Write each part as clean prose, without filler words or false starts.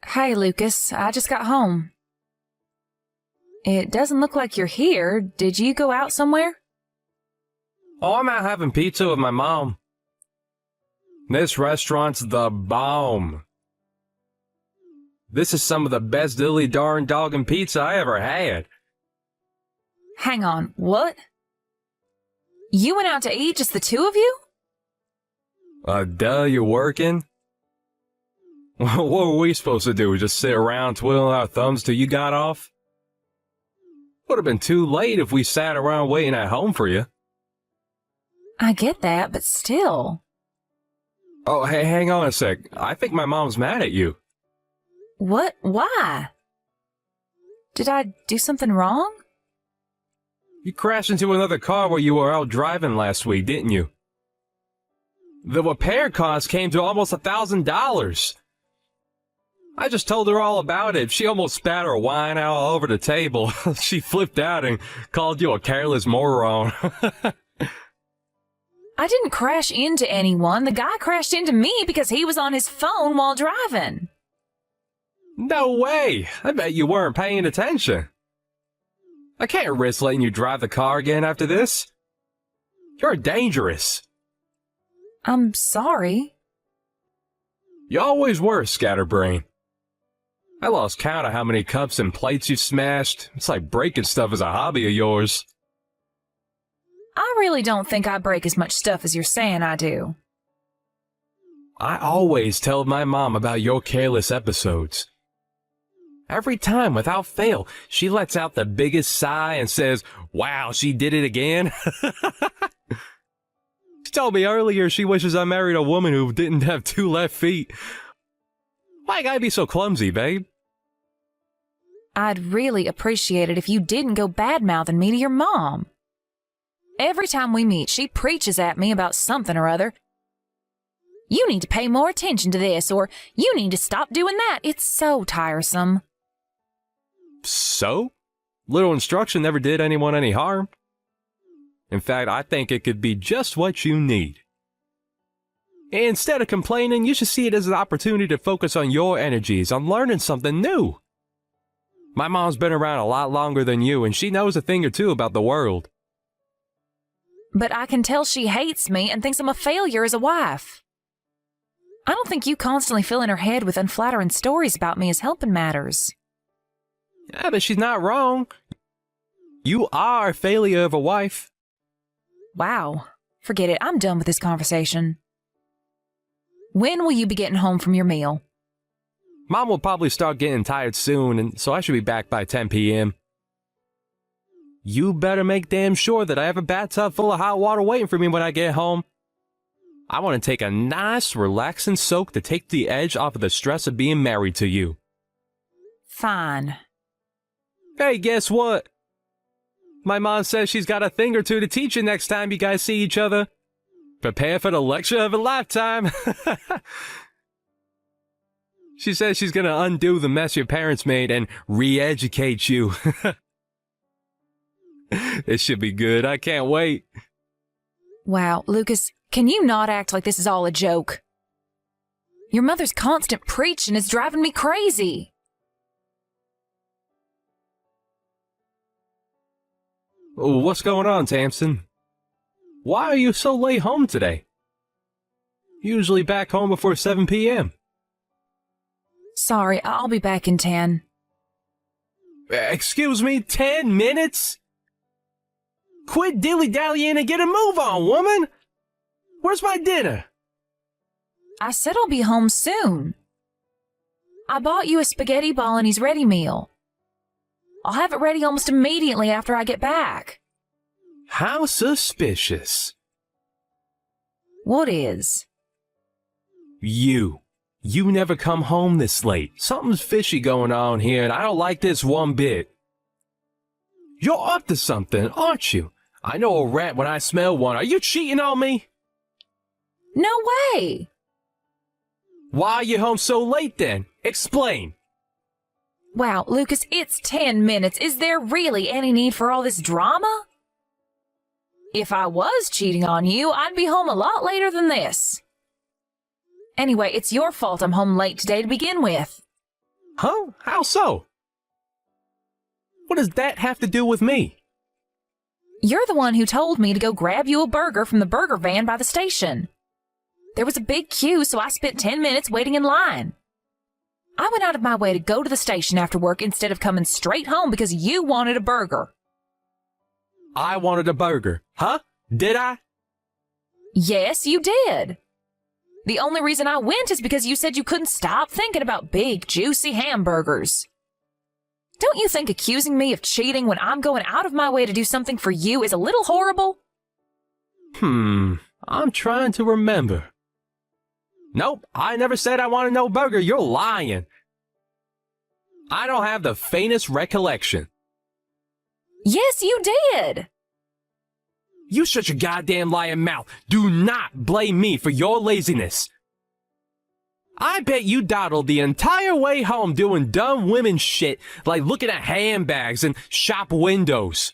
Hi, Lucas. I just got home. It doesn't look like you're here. Did you go out somewhere? Oh, I'm out having pizza with my mom. This restaurant's the bomb. This is some of the best dilly darn doggin' pizza I ever had. Hang on, what? You went out to eat, just the two of you? Duh, you're working? What were we supposed to do, just sit around twiddling our thumbs till you got off? Would have been too late if we sat around waiting at home for you. I get that, but still. Oh, hey, hang on a sec. I think my mom's mad at you. What? Why? Did I do something wrong? You crashed into another car while you were out driving last week, didn't you? The repair cost came to almost $1,000. I just told her all about it. She almost spat her wine out all over the table. She flipped out and called you a careless moron. I didn't crash into anyone. The guy crashed into me because he was on his phone while driving. No way! I bet you weren't paying attention. I can't risk letting you drive the car again after this. You're dangerous. I'm sorry. You always were, scatterbrain. I lost count of how many cups and plates you smashed. It's like breaking stuff is a hobby of yours. I really don't think I break as much stuff as you're saying I do. I always tell my mom about your careless episodes. Every time, without fail, she lets out the biggest sigh and says, "Wow, she did it again." She told me earlier she wishes I married a woman who didn't have two left feet. Why you gotta be so clumsy, babe? I'd really appreciate it if you didn't go bad-mouthing me to your mom. Every time we meet, she preaches at me about something or other. You need to pay more attention to this, or you need to stop doing that. It's so tiresome. So? Little instruction never did anyone any harm. In fact, I think it could be just what you need. Instead of complaining, you should see it as an opportunity to focus on your energies, on learning something new. My mom's been around a lot longer than you, and she knows a thing or two about the world. But I can tell she hates me and thinks I'm a failure as a wife. I don't think you constantly filling her head with unflattering stories about me is helping matters. Yeah, but she's not wrong. You are a failure of a wife. Wow. Forget it. I'm done with this conversation. When will you be getting home from your meal? Mom will probably start getting tired soon, and so I should be back by 10 p.m. You better make damn sure that I have a bathtub full of hot water waiting for me when I get home. I want to take a nice, relaxing soak to take the edge off of the stress of being married to you. Fine. Hey, guess what? My mom says she's got a thing or two to teach you next time you guys see each other. Prepare for the lecture of a lifetime. She says she's gonna undo the mess your parents made and re-educate you. It should be good. I can't wait. Wow, Lucas, can you not act like this is all a joke? Your mother's constant preaching is driving me crazy. What's going on, Tamsin? Why are you so late home today? Usually back home before 7 p.m. Sorry, I'll be back in 10. Excuse me, 10 minutes? Quit dilly-dallying and get a move on, woman! Where's my dinner? I said I'll be home soon. I bought you a spaghetti bolognese ready meal. I'll have it ready almost immediately after I get back. How suspicious. What is? You never come home this late. Something's fishy going on here, and I don't like this one bit. You're up to something, aren't you? I know a rat when I smell one. Are you cheating on me? No way! Why are you home so late then? Explain. Wow, Lucas, it's 10 minutes. Is there really any need for all this drama? If I was cheating on you, I'd be home a lot later than this. Anyway, it's your fault I'm home late today to begin with. Huh? How so? What does that have to do with me? You're the one who told me to go grab you a burger from the burger van by the station. There was a big queue, so I spent 10 minutes waiting in line. I went out of my way to go to the station after work instead of coming straight home because you wanted a burger. I wanted a burger. Huh? Did I? Yes, you did. The only reason I went is because you said you couldn't stop thinking about big, juicy hamburgers. Don't you think accusing me of cheating when I'm going out of my way to do something for you is a little horrible? I'm trying to remember. Nope, I never said I wanted no burger. You're lying. I don't have the faintest recollection. Yes, you did. You shut your goddamn lying mouth. Do not blame me for your laziness. I bet you dawdled the entire way home doing dumb women shit like looking at handbags and shop windows.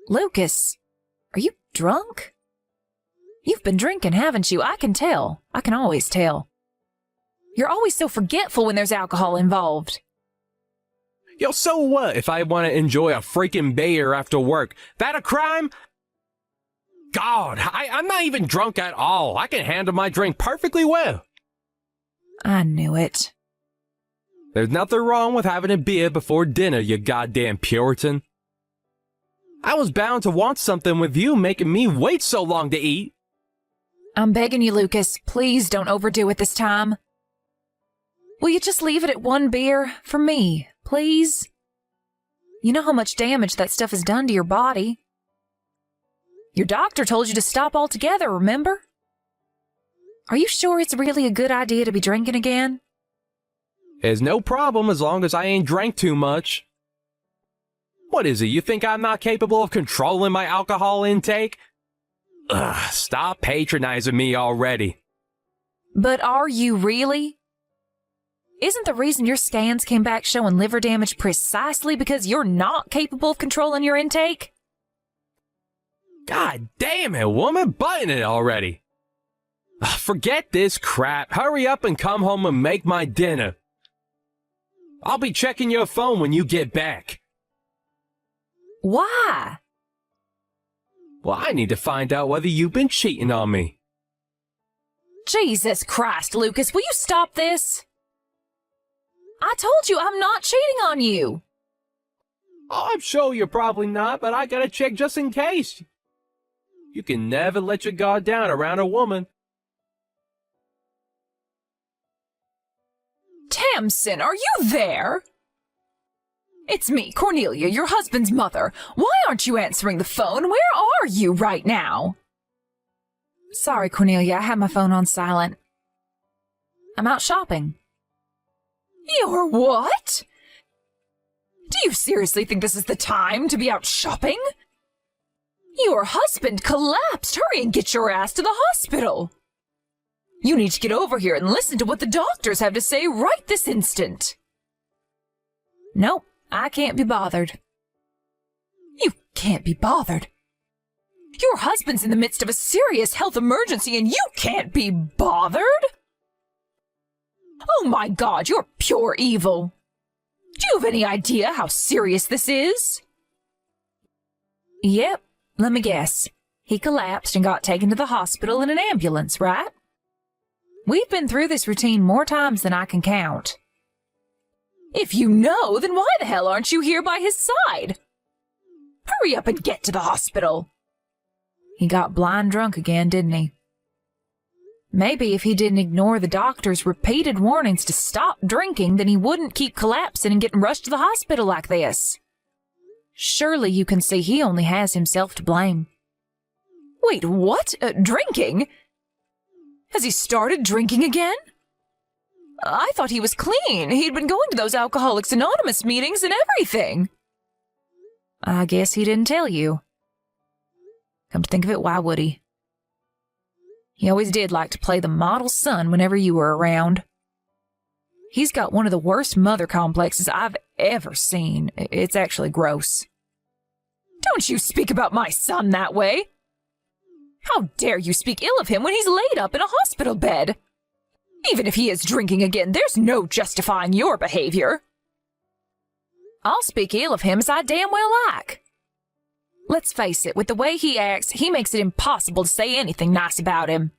Lucas, are you drunk? You've been drinking, haven't you? I can tell. I can always tell. You're always so forgetful when there's alcohol involved. Yo, so what if I want to enjoy a freaking beer after work? That a crime? God, I'm not even drunk at all. I can handle my drink perfectly well. I knew it. There's nothing wrong with having a beer before dinner, you goddamn Puritan. I was bound to want something with you making me wait so long to eat. I'm begging you, Lucas. Please don't overdo it this time. Will you just leave it at one beer for me, please? You know how much damage that stuff has done to your body. Your doctor told you to stop altogether, remember? Are you sure it's really a good idea to be drinking again? It's no problem as long as I ain't drank too much. What is it, you think I'm not capable of controlling my alcohol intake? Ugh, stop patronizing me already. But are you really? Isn't the reason your scans came back showing liver damage precisely because you're not capable of controlling your intake? God damn it, woman, button it already. Ugh, forget this crap. Hurry up and come home and make my dinner. I'll be checking your phone when you get back. Why? Well, I need to find out whether you've been cheating on me. Jesus Christ, Lucas, will you stop this? I told you I'm not cheating on you. Oh, I'm sure you're probably not, but I gotta check just in case. You can never let your guard down around a woman. Tamsin, are you there? It's me, Cornelia, your husband's mother. Why aren't you answering the phone? Where are you right now? Sorry, Cornelia, I have my phone on silent. I'm out shopping. You're what? Do you seriously think this is the time to be out shopping? Your husband collapsed. Hurry and get your ass to the hospital. You need to get over here and listen to what the doctors have to say right this instant. Nope, I can't be bothered. You can't be bothered. Your husband's in the midst of a serious health emergency and you can't be bothered? Oh my God, you're pure evil. Do you have any idea how serious this is? Yep, let me guess. He collapsed and got taken to the hospital in an ambulance, right? We've been through this routine more times than I can count. If you know, then why the hell aren't you here by his side? Hurry up and get to the hospital. He got blind drunk again, didn't he? Maybe if he didn't ignore the doctor's repeated warnings to stop drinking, then he wouldn't keep collapsing and getting rushed to the hospital like this. Surely you can see he only has himself to blame. Wait, what? Drinking? Has he started drinking again? I thought he was clean. He'd been going to those Alcoholics Anonymous meetings and everything. I guess he didn't tell you. Come to think of it, why would he? He always did like to play the model son whenever you were around. He's got one of the worst mother complexes I've ever seen. It's actually gross. Don't you speak about my son that way. How dare you speak ill of him when he's laid up in a hospital bed? Even if he is drinking again, there's no justifying your behavior. I'll speak ill of him as I damn well like. Let's face it, with the way he acts, he makes it impossible to say anything nice about him.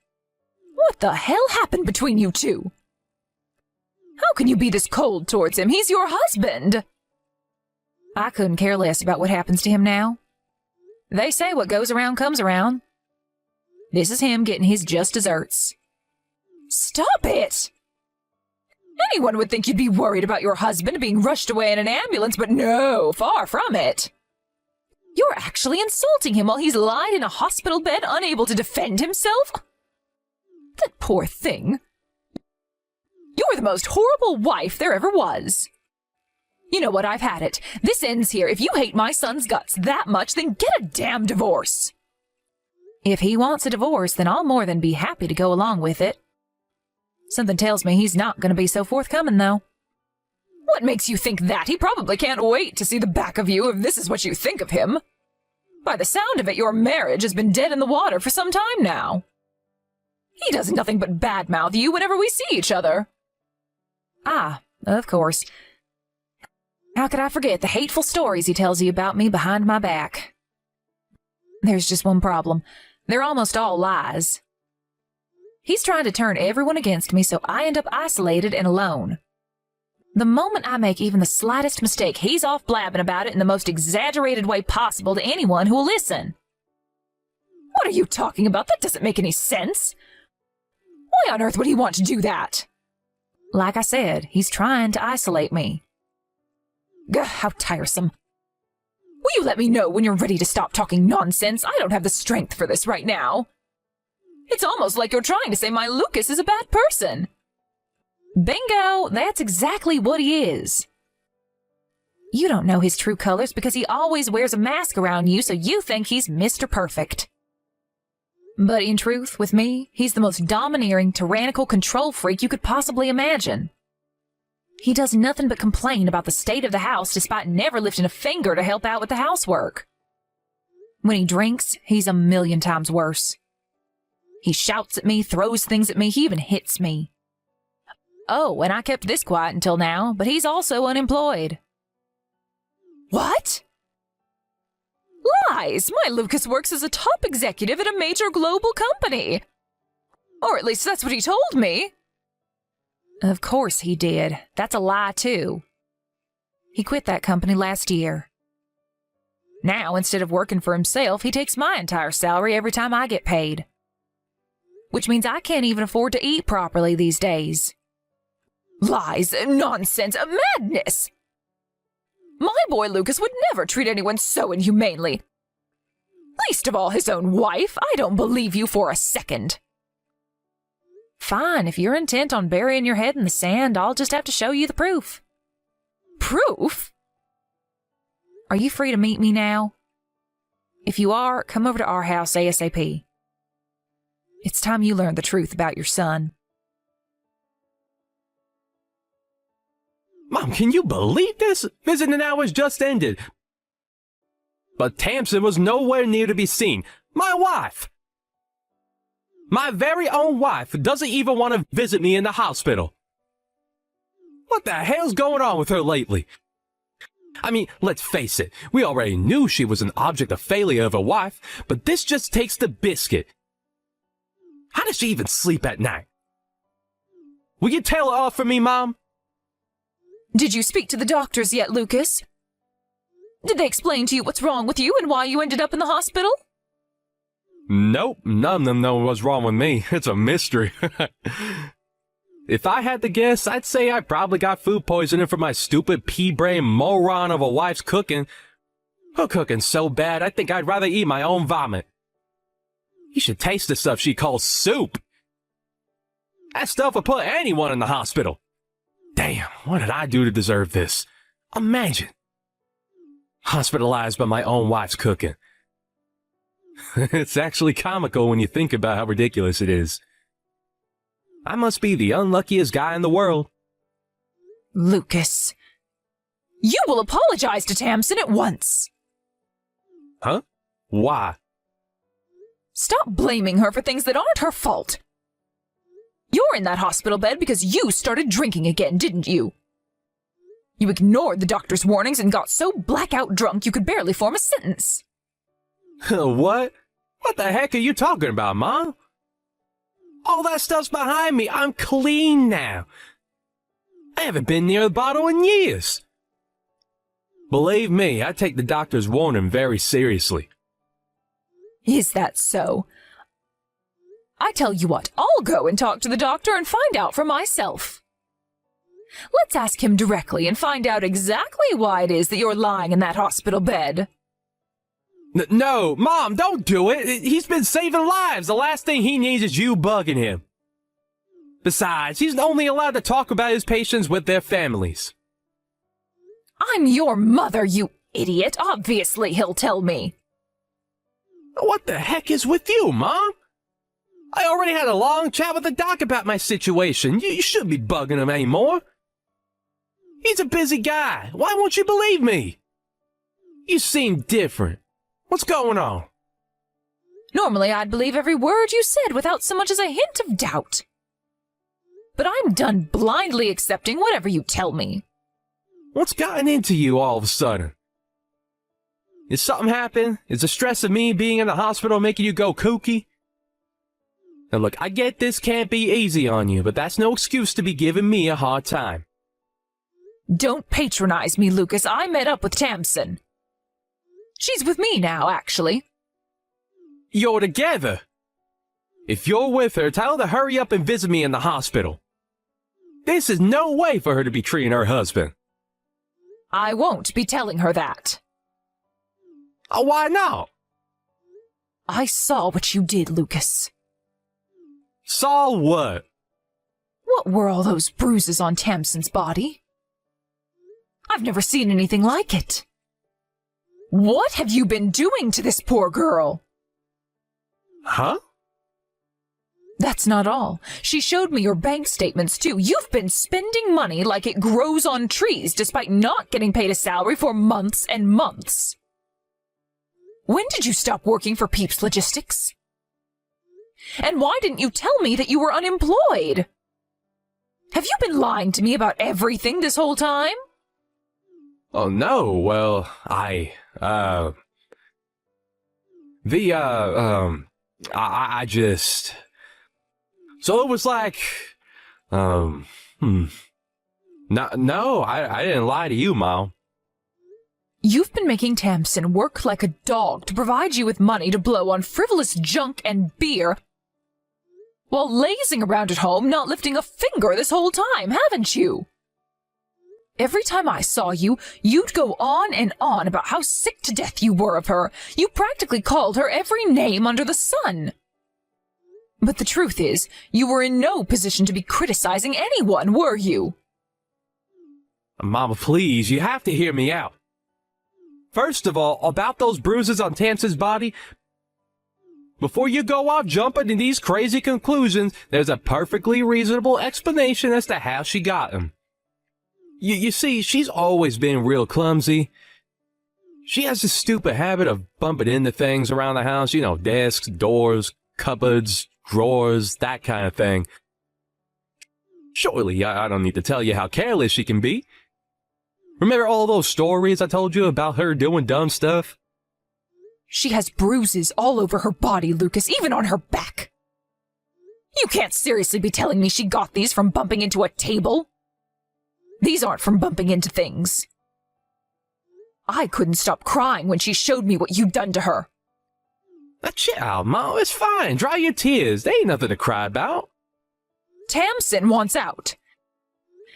What the hell happened between you two? How can you be this cold towards him? He's your husband. I couldn't care less about what happens to him now. They say what goes around comes around. This is him getting his just desserts. Stop it! Anyone would think you'd be worried about your husband being rushed away in an ambulance, but no, far from it. You're actually insulting him while he's lying in a hospital bed, unable to defend himself? That poor thing. You're the most horrible wife there ever was. You know what, I've had it. This ends here. If you hate my son's guts that much, then get a damn divorce. If he wants a divorce, then I'll more than be happy to go along with it. Something tells me he's not going to be so forthcoming, though. What makes you think that? He probably can't wait to see the back of you if this is what you think of him. By the sound of it, your marriage has been dead in the water for some time now. He does nothing but badmouth you whenever we see each other. Ah, of course. How could I forget the hateful stories he tells you about me behind my back? There's just one problem. They're almost all lies. He's trying to turn everyone against me, so I end up isolated and alone. The moment I make even the slightest mistake, he's off blabbing about it in the most exaggerated way possible to anyone who will listen. What are you talking about? That doesn't make any sense. Why on earth would he want to do that? Like I said, he's trying to isolate me. Gah, how tiresome. Will you let me know when you're ready to stop talking nonsense? I don't have the strength for this right now. It's almost like you're trying to say my Lucas is a bad person. Bingo! That's exactly what he is. You don't know his true colors because he always wears a mask around you, so you think he's Mr. Perfect. But in truth, with me, he's the most domineering, tyrannical control freak you could possibly imagine. He does nothing but complain about the state of the house despite never lifting a finger to help out with the housework. When he drinks, he's a million times worse. He shouts at me, throws things at me, he even hits me. Oh, and I kept this quiet until now, but he's also unemployed. What? Lies! My Lucas works as a top executive at a major global company. Or at least that's what he told me. Of course he did. That's a lie, too. He quit that company last year. Now, instead of working for himself, he takes my entire salary every time I get paid. Which means I can't even afford to eat properly these days. Lies, nonsense, madness! My boy Lucas would never treat anyone so inhumanely. Least of all his own wife. I don't believe you for a second. Fine, if you're intent on burying your head in the sand, I'll just have to show you the proof. Proof? Are you free to meet me now? If you are, come over to our house ASAP. It's time you learned the truth about your son. Mom, can you believe this? Visiting hours just ended. But Tamsin was nowhere near to be seen. My wife! My very own wife doesn't even want to visit me in the hospital. What the hell's going on with her lately? I mean, let's face it, we already knew she was an object of failure of a wife, but this just takes the biscuit. How does she even sleep at night? Will you tail her off for me, Mom? Did you speak to the doctors yet, Lucas? Did they explain to you what's wrong with you and why you ended up in the hospital? Nope, none of them know what's wrong with me. It's a mystery. If I had to guess, I'd say I probably got food poisoning from my stupid pea-brain moron of a wife's cooking. Her cooking's so bad, I think I'd rather eat my own vomit. You should taste the stuff she calls soup. That stuff would put anyone in the hospital. Damn, what did I do to deserve this? Imagine. Hospitalized by my own wife's cooking. It's actually comical when you think about how ridiculous it is. I must be the unluckiest guy in the world. Lucas, you will apologize to Tamsin at once. Huh? Why? Stop blaming her for things that aren't her fault. You're in that hospital bed because you started drinking again, didn't you? You ignored the doctor's warnings and got so blackout drunk you could barely form a sentence. What? What the heck are you talking about, Mom? All that stuff's behind me. I'm clean now. I haven't been near the bottle in years. Believe me, I take the doctor's warning very seriously. Is that so? I tell you what, I'll go and talk to the doctor and find out for myself. Let's ask him directly and find out exactly why it is that you're lying in that hospital bed. No, Mom, don't do it. He's been saving lives. The last thing he needs is you bugging him. Besides, he's only allowed to talk about his patients with their families. I'm your mother, you idiot. Obviously, he'll tell me. What the heck is with you, Mom? I already had a long chat with the doc about my situation. You shouldn't be bugging him anymore. He's a busy guy. Why won't you believe me? You seem different. What's going on? Normally, I'd believe every word you said without so much as a hint of doubt. But I'm done blindly accepting whatever you tell me. What's gotten into you all of a sudden? Did something happen? Is the stress of me being in the hospital making you go kooky? Now look, I get this can't be easy on you, but that's no excuse to be giving me a hard time. Don't patronize me, Lucas. I met up with Tamsin. She's with me now, actually. You're together? If you're with her, tell her to hurry up and visit me in the hospital. This is no way for her to be treating her husband. I won't be telling her that. Why not? I saw what you did, Lucas. Saw what? What were all those bruises on Tamsin's body? I've never seen anything like it. What have you been doing to this poor girl? Huh? That's not all. She showed me your bank statements, too. You've been spending money like it grows on trees, despite not getting paid a salary for months and months. When did you stop working for Peeps Logistics? And why didn't you tell me that you were unemployed? Have you been lying to me about everything this whole time? Oh, no. Well, I just... So it was like, no, I didn't lie to you, Mom. You've been making Tamsin work like a dog to provide you with money to blow on frivolous junk and beer, while lazing around at home, not lifting a finger this whole time, haven't you? Every time I saw you, you'd go on and on about how sick to death you were of her. You practically called her every name under the sun. But the truth is, you were in no position to be criticizing anyone, were you? Mama, please, you have to hear me out. First of all, about those bruises on Tamsin's body, before you go off jumping to these crazy conclusions, there's a perfectly reasonable explanation as to how she got them. You see, she's always been real clumsy. She has this stupid habit of bumping into things around the house, you know, desks, doors, cupboards, drawers, that kind of thing. Surely, I don't need to tell you how careless she can be. Remember all those stories I told you about her doing dumb stuff? She has bruises all over her body, Lucas, even on her back. You can't seriously be telling me she got these from bumping into a table. These aren't from bumping into things. I couldn't stop crying when she showed me what you'd done to her. Chill out, Mom. It's fine. Dry your tears. There ain't nothing to cry about. Tamsin wants out.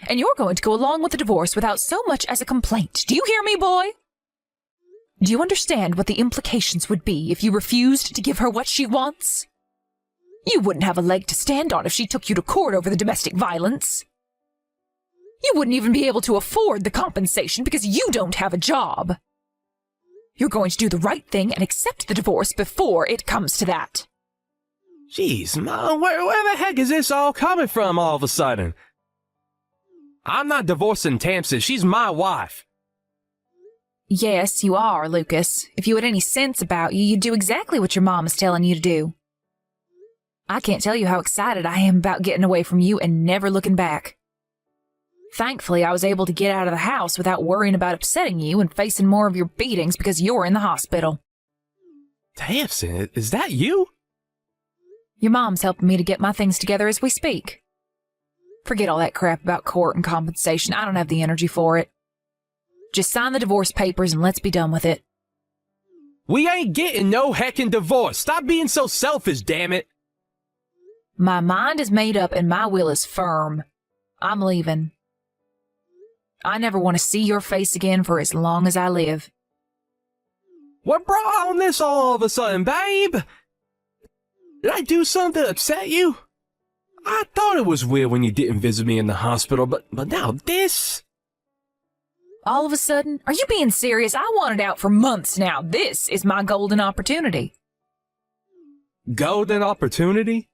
And you're going to go along with the divorce without so much as a complaint. Do you hear me, boy? Do you understand what the implications would be if you refused to give her what she wants? You wouldn't have a leg to stand on if she took you to court over the domestic violence. You wouldn't even be able to afford the compensation because you don't have a job. You're going to do the right thing and accept the divorce before it comes to that. Jeez, Mom, where the heck is this all coming from all of a sudden? I'm not divorcing Tamsin. She's my wife. Yes, you are, Lucas. If you had any sense about you, you'd do exactly what your mom is telling you to do. I can't tell you how excited I am about getting away from you and never looking back. Thankfully, I was able to get out of the house without worrying about upsetting you and facing more of your beatings because you're in the hospital. Tamsin, is that you? Your mom's helping me to get my things together as we speak. Forget all that crap about court and compensation. I don't have the energy for it. Just sign the divorce papers and let's be done with it. We ain't getting no heckin' divorce. Stop being so selfish, damn it. My mind is made up and my will is firm. I'm leaving. I never want to see your face again for as long as I live. What brought on this all of a sudden, babe? Did I do something to upset you? I thought it was weird when you didn't visit me in the hospital, but now this? All of a sudden? Are you being serious? I wanted out for months now. This is my golden opportunity. Golden opportunity?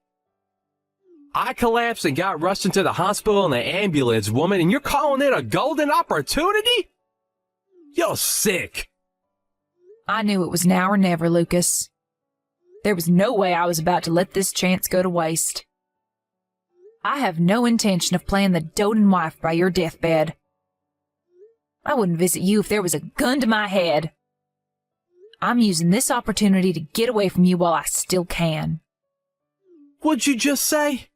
I collapsed and got rushed into the hospital in an ambulance, woman, and you're calling it a golden opportunity? You're sick. I knew it was now or never, Lucas. There was no way I was about to let this chance go to waste. I have no intention of playing the doting wife by your deathbed. I wouldn't visit you if there was a gun to my head. I'm using this opportunity to get away from you while I still can. What'd you just say?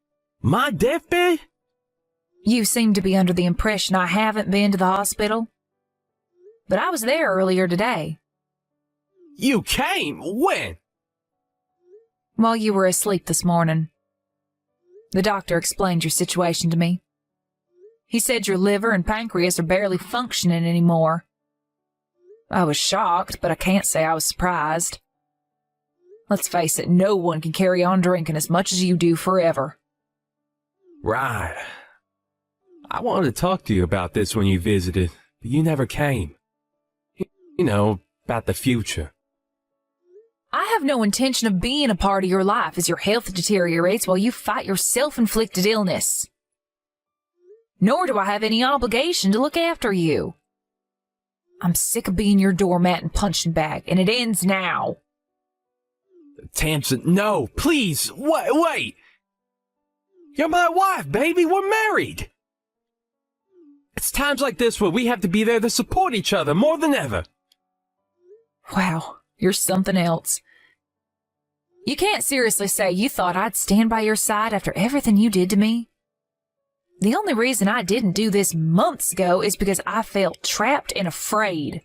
My deathbed? You seem to be under the impression I haven't been to the hospital. But I was there earlier today. You came? When? While you were asleep this morning. The doctor explained your situation to me. He said your liver and pancreas are barely functioning anymore. I was shocked, but I can't say I was surprised. Let's face it, no one can carry on drinking as much as you do forever. Right. I wanted to talk to you about this when you visited, but you never came. You know, about the future. I have no intention of being a part of your life as your health deteriorates while you fight your self-inflicted illness. Nor do I have any obligation to look after you. I'm sick of being your doormat and punching bag, and it ends now. Tamsin, no, please, wait. You're my wife, baby, we're married. It's times like this where we have to be there to support each other more than ever. Wow, you're something else. You can't seriously say you thought I'd stand by your side after everything you did to me. The only reason I didn't do this months ago is because I felt trapped and afraid.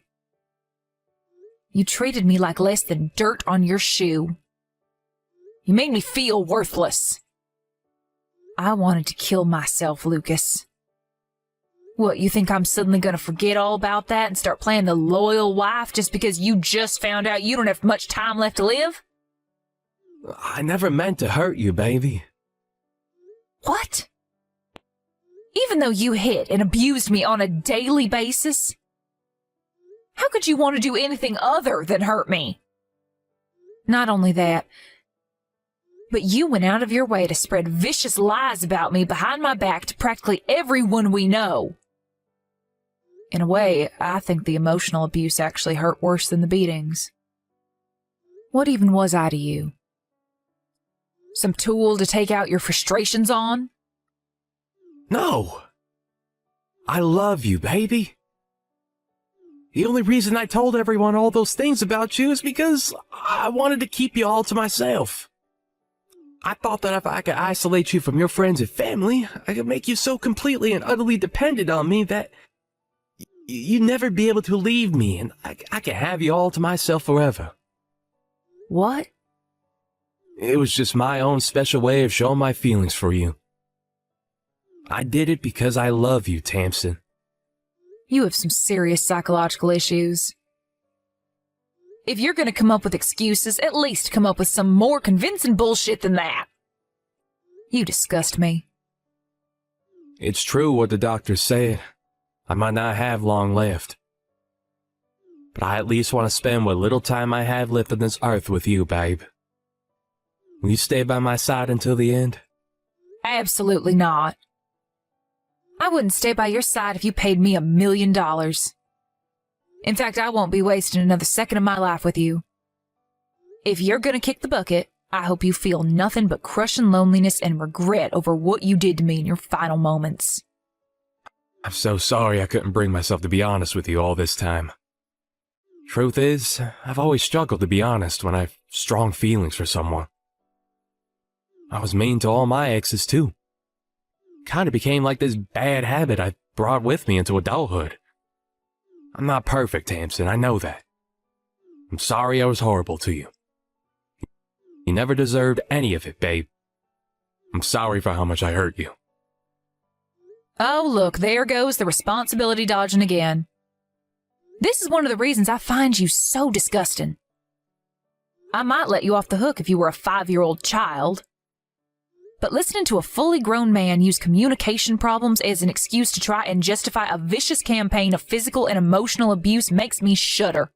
You treated me like less than dirt on your shoe. You made me feel worthless. I wanted to kill myself, Lucas. What, you think I'm suddenly going to forget all about that and start playing the loyal wife just because you just found out you don't have much time left to live? I never meant to hurt you, baby. What? Even though you hit and abused me on a daily basis? How could you want to do anything other than hurt me? Not only that, but you went out of your way to spread vicious lies about me behind my back to practically everyone we know. In a way, I think the emotional abuse actually hurt worse than the beatings. What even was I to you? Some tool to take out your frustrations on? No. I love you, baby. The only reason I told everyone all those things about you is because I wanted to keep you all to myself. I thought that if I could isolate you from your friends and family, I could make you so completely and utterly dependent on me that you'd never be able to leave me, and I could have you all to myself forever. What? It was just my own special way of showing my feelings for you. I did it because I love you, Tamsin. You have some serious psychological issues. If you're going to come up with excuses, at least come up with some more convincing bullshit than that. You disgust me. It's true what the doctor said. I might not have long left. But I at least want to spend what little time I have left on this earth with you, babe. Will you stay by my side until the end? Absolutely not. I wouldn't stay by your side if you paid me $1 million. In fact, I won't be wasting another second of my life with you. If you're going to kick the bucket, I hope you feel nothing but crushing loneliness and regret over what you did to me in your final moments. I'm so sorry I couldn't bring myself to be honest with you all this time. Truth is, I've always struggled to be honest when I've strong feelings for someone. I was mean to all my exes too. Kinda became like this bad habit I brought with me into adulthood. I'm not perfect, Tamsin, I know that. I'm sorry I was horrible to you. You never deserved any of it, babe. I'm sorry for how much I hurt you. Oh, look, there goes the responsibility dodging again. This is one of the reasons I find you so disgusting. I might let you off the hook if you were a 5-year-old child. But listening to a fully grown man use communication problems as an excuse to try and justify a vicious campaign of physical and emotional abuse makes me shudder.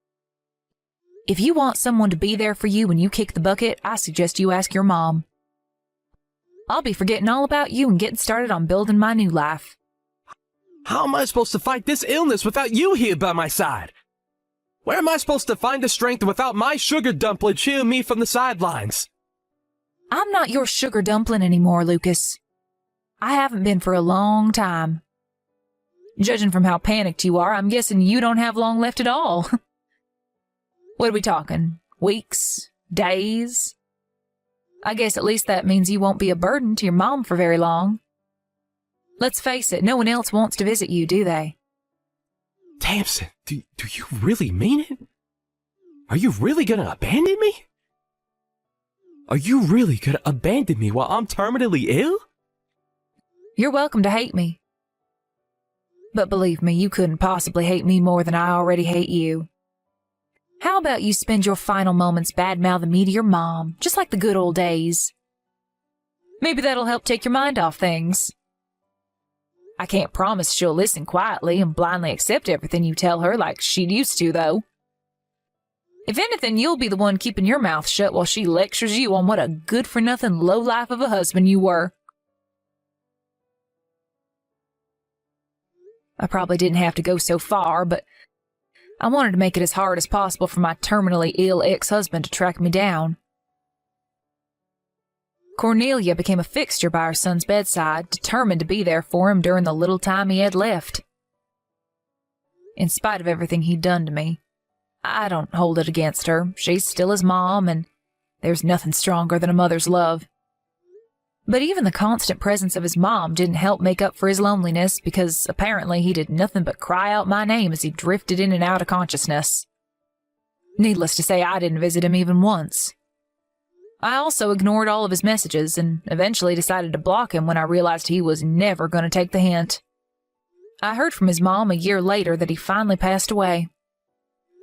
If you want someone to be there for you when you kick the bucket, I suggest you ask your mom. I'll be forgetting all about you and getting started on building my new life. How am I supposed to fight this illness without you here by my side? Where am I supposed to find the strength without my sugar dumpling cheering me from the sidelines? I'm not your sugar dumpling anymore, Lucas. I haven't been for a long time. Judging from how panicked you are, I'm guessing you don't have long left at all. What are we talking? Weeks? Days? I guess at least that means you won't be a burden to your mom for very long. Let's face it, no one else wants to visit you, do they? Tamsin, do you really mean it? Are you really gonna abandon me? Are you really gonna abandon me while I'm terminally ill? You're welcome to hate me. But believe me, you couldn't possibly hate me more than I already hate you. How about you spend your final moments bad-mouthing me to your mom, just like the good old days? Maybe that'll help take your mind off things. I can't promise she'll listen quietly and blindly accept everything you tell her like she used to, though. If anything, you'll be the one keeping your mouth shut while she lectures you on what a good-for-nothing lowlife of a husband you were. I probably didn't have to go so far, but I wanted to make it as hard as possible for my terminally ill ex-husband to track me down. Cornelia became a fixture by her son's bedside, determined to be there for him during the little time he had left. In spite of everything he'd done to me, I don't hold it against her. She's still his mom, and there's nothing stronger than a mother's love. But even the constant presence of his mom didn't help make up for his loneliness, because apparently he did nothing but cry out my name as he drifted in and out of consciousness. Needless to say, I didn't visit him even once. I also ignored all of his messages and eventually decided to block him when I realized he was never going to take the hint. I heard from his mom a year later that he finally passed away.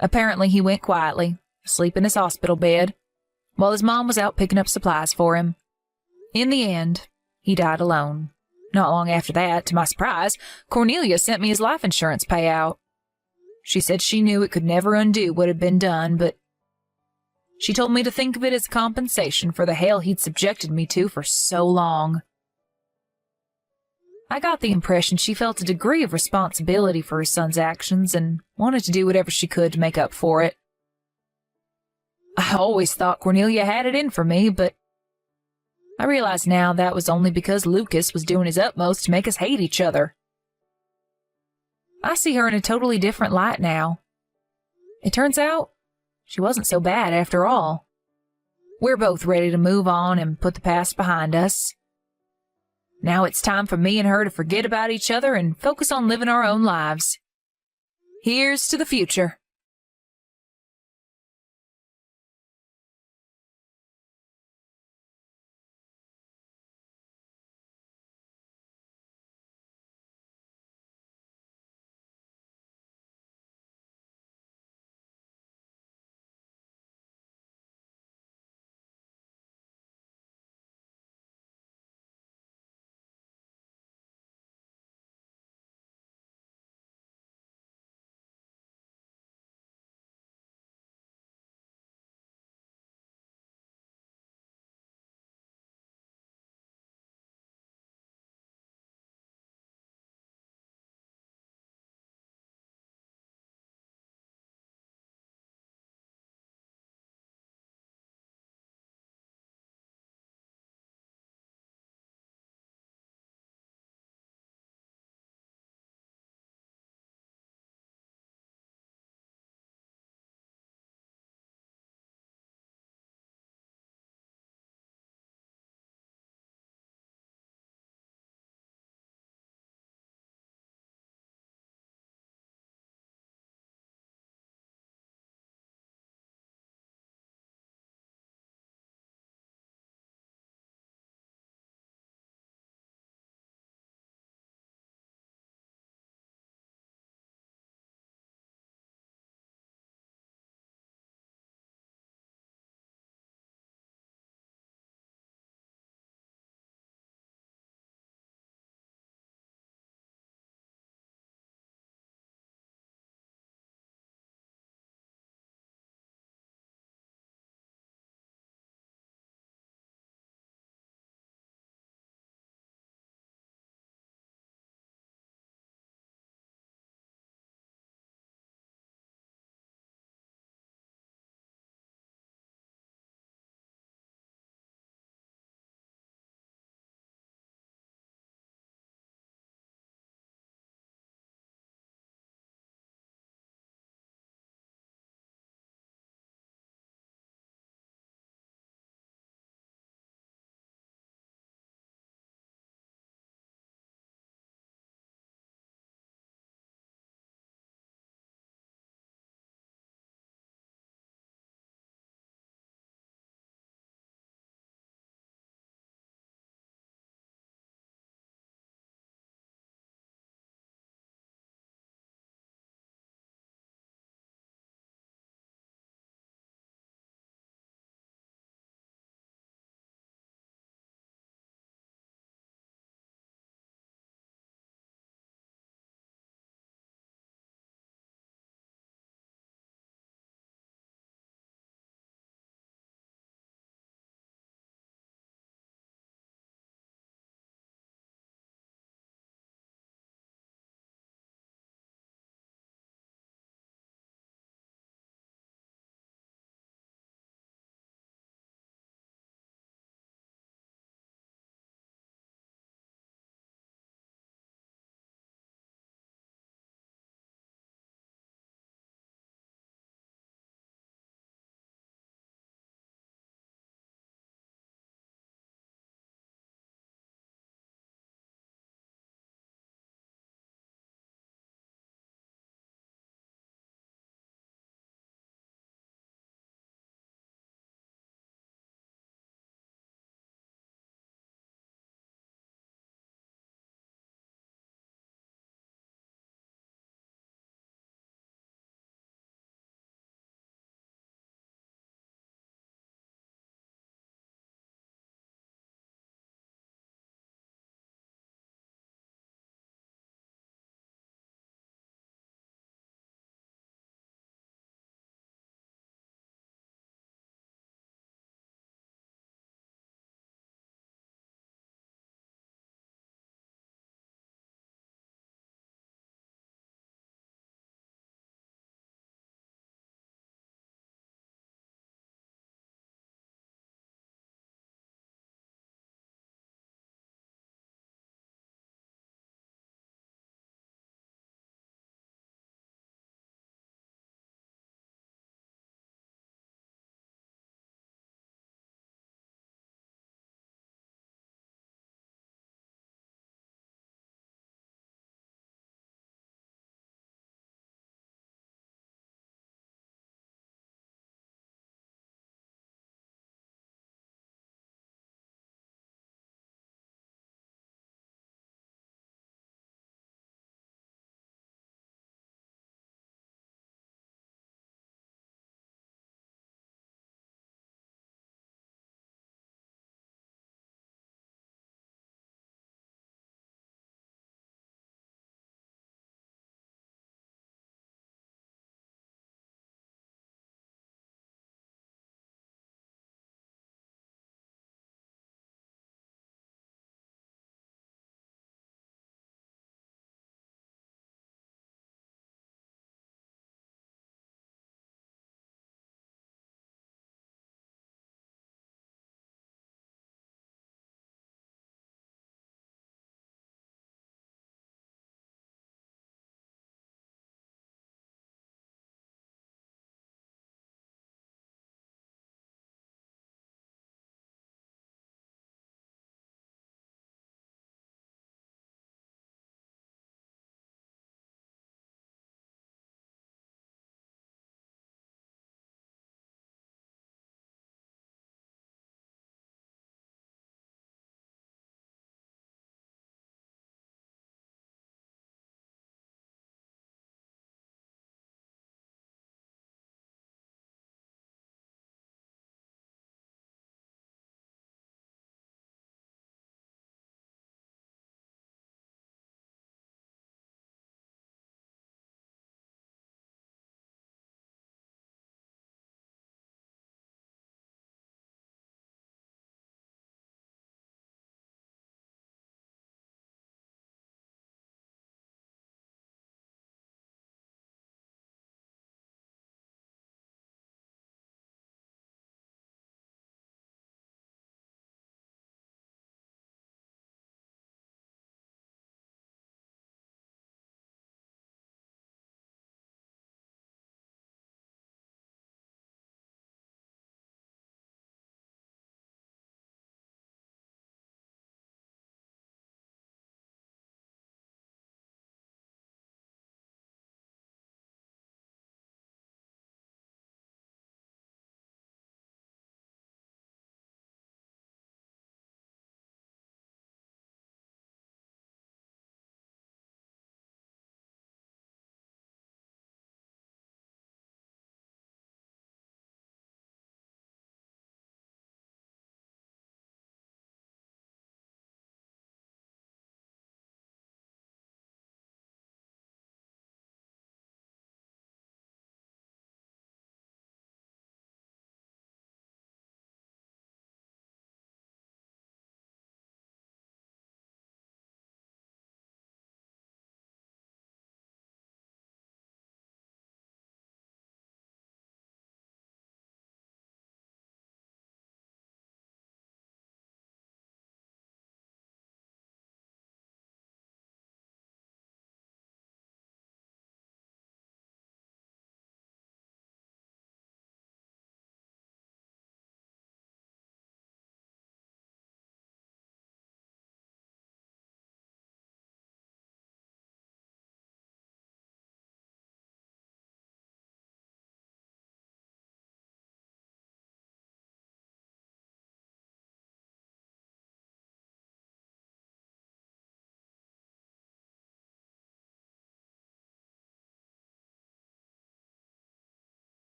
Apparently he went quietly, asleep in his hospital bed, while his mom was out picking up supplies for him. In the end, he died alone. Not long after that, to my surprise, Cornelia sent me his life insurance payout. She said she knew it could never undo what had been done, but she told me to think of it as compensation for the hell he'd subjected me to for so long. I got the impression she felt a degree of responsibility for her son's actions and wanted to do whatever she could to make up for it. I always thought Cornelia had it in for me, but I realize now that was only because Lucas was doing his utmost to make us hate each other. I see her in a totally different light now. It turns out she wasn't so bad after all. We're both ready to move on and put the past behind us. Now it's time for me and her to forget about each other and focus on living our own lives. Here's to the future.